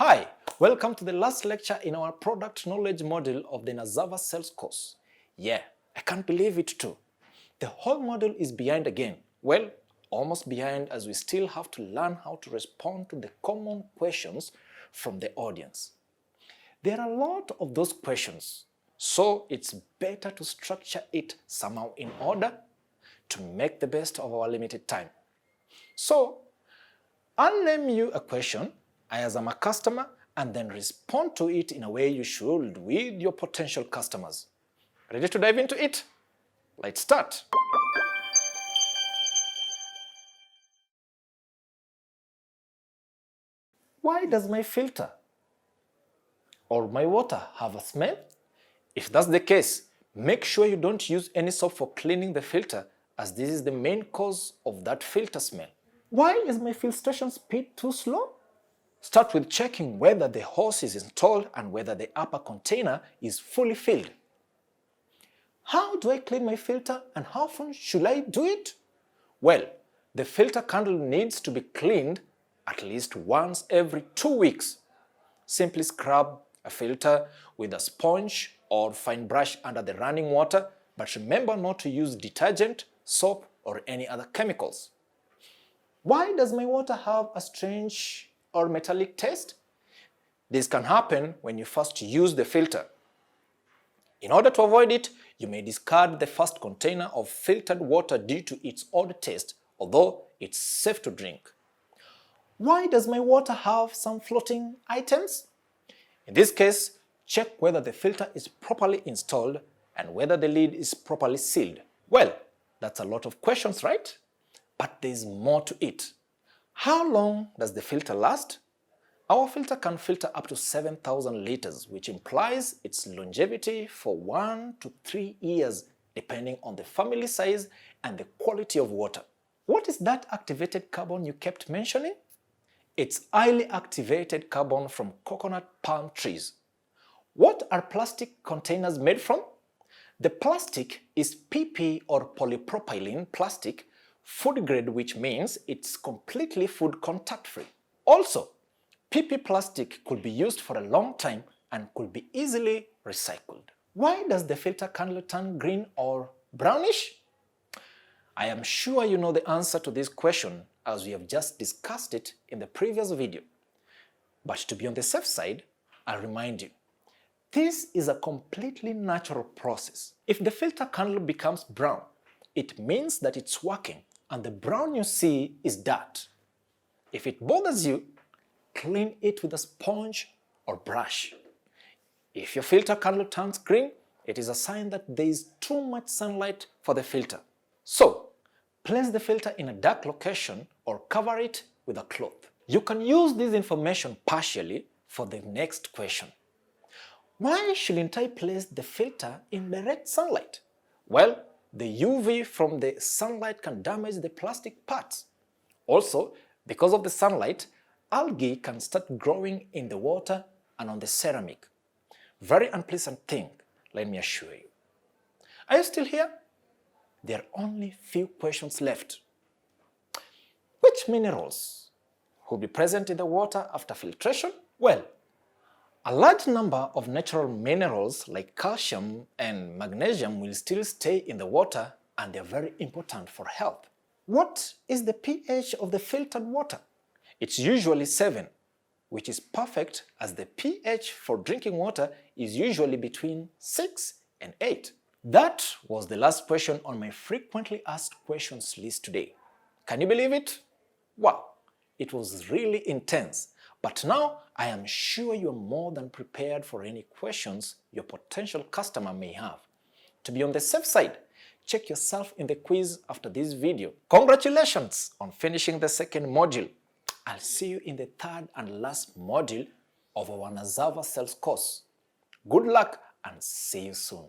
Hi, welcome to the last lecture in our product knowledge module of the Nazava Sales Course. Yeah, I can't believe it too. The whole module is behind again. Well, almost behind, as we still have to learn how to respond to the common questions from the audience. There are a lot of those questions, so it's better to structure it somehow in order to make the best of our limited time. So, I'll name you a question as I'm a customer and then respond to it in a way you should with your potential customers. Ready to dive into it? Let's start. Why does my filter or my water have a smell? If that's the case, make sure you don't use any soap for cleaning the filter, as this is the main cause of that filter smell. Why is my filtration speed too slow? Start with checking whether the hose is installed and whether the upper container is fully filled. How do I clean my filter and how often should I do it? Well, the filter candle needs to be cleaned at least once every 2 weeks. Simply scrub a filter with a sponge or fine brush under the running water, but remember not to use detergent, soap, or any other chemicals. Why does my water have a strange or metallic taste? This can happen when you first use the filter. In order to avoid it, you may discard the first container of filtered water due to its odd taste, although it's safe to drink. Why does my water have some floating items? In this case, check whether the filter is properly installed and whether the lid is properly sealed. Well, that's a lot of questions, right? But there's more to it. How long does the filter last? Our filter can filter up to 7,000 liters, which implies its longevity for 1 to 3 years, depending on the family size and the quality of water. What is that activated carbon you kept mentioning? It's highly activated carbon from coconut palm trees. What are plastic containers made from? The plastic is PP or polypropylene plastic, food grade, which means it's completely food contact free. Also, PP plastic could be used for a long time and could be easily recycled. Why does the filter candle turn green or brownish? I am sure you know the answer to this question, as we have just discussed it in the previous video. But to be on the safe side, I remind you, this is a completely natural process. If the filter candle becomes brown, it means that it's working, and the brown you see is dirt. If it bothers you, clean it with a sponge or brush. If your filter candle turns green, it is a sign that there is too much sunlight for the filter. So, place the filter in a dark location or cover it with a cloth. You can use this information partially for the next question. Why shouldn't I place the filter in direct sunlight? Well, the UV from the sunlight can damage the plastic parts. Also, because of the sunlight, algae can start growing in the water and on the ceramic. Very unpleasant thing, let me assure you. Are you still here? There are only few questions left. Which minerals will be present in the water after filtration? Well, a large number of natural minerals like calcium and magnesium will still stay in the water, and they're very important for health. What is the pH of the filtered water? It's usually 7, which is perfect, as the pH for drinking water is usually between 6 and 8. That was the last question on my frequently asked questions list today. Can you believe it? Wow, it was really intense. But now I am sure you are more than prepared for any questions your potential customer may have. To be on the safe side, check yourself in the quiz after this video. Congratulations on finishing the second module. I'll see you in the third and last module of our Nazava Sales Course. Good luck and see you soon.